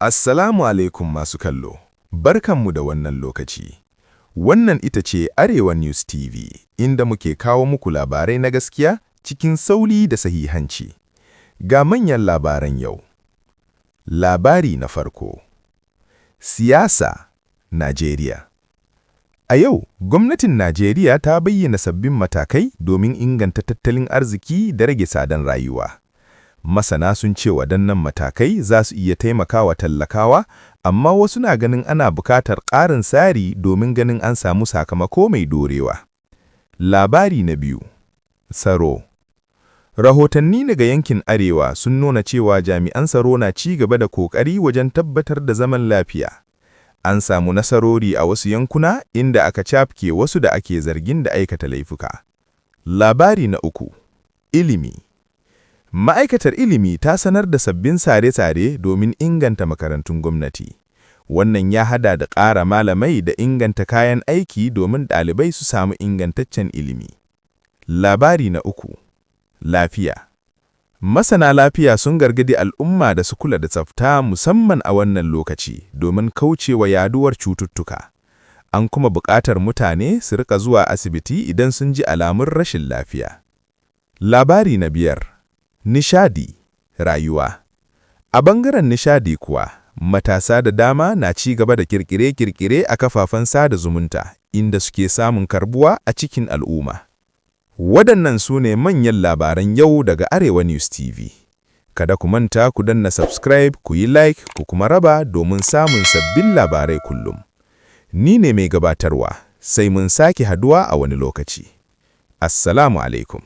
Assalamu alaikum masu kallo, barkanmu da wannan lokaci. Wannan ita ce Arewa News TV, inda muke kawo muku labarai na gaskiya cikin sauri da sahihanci. Ga manyan labaran yau. Labari na farko. Siyasa, Najeriya. A yau, gwamnatin Najeriya ta bayyana sabbin matakai domin inganta tattalin arziki da rage tsadan rayuwa. Masana sun ce waɗannan matakai za su iya taimakawa tallakawa, amma wasu na ganin ana buƙatar ƙarin tsari domin ganin an samu sakamako mai dorewa. Labari na biyu. Tsaro. Rahotanni daga yankin Arewa sun nuna cewa jami'an tsaro na ci gaba da ƙoƙari wajen tabbatar da zaman lafiya. An samu nasarori a wasu yankuna inda aka cafke wasu da ake zargin da aikata laifuka. Labari na uku. Ilimi. Ma'aikatar ilimi ta sanar da sabbin tsare-tsare domin inganta makarantun gwamnati. Wannan ya hada da ƙara malamai da inganta kayan aiki domin ɗalibai su samu ingantaccen ilimi. Labari na uku. Lafiya. Masana lafiya sun gargadi al'umma da su kula da tsafta musamman a wannan lokaci domin kaucewa yaduwar cututtuka. An kuma buƙatar mutane su rika zuwa asibiti idan sun ji alamun rashin lafiya. Labari na biyar. Nishadi, rayuwa. A bangaren nishadi kuwa, matasa da dama na ci gaba da kirkire-kirkire a kafafen sada zumunta, inda suke samun karbuwa a cikin al'umma. Waɗannan su ne manyan labaran yau daga Arewa News TV. Kada ku manta ku danna subscribe, ku yi like, ku kuma raba domin samun sabbin labarai kullum. Ni ne mai gabatarwa, sai mun sake haduwa a wani lokaci. Assalamu alaikum.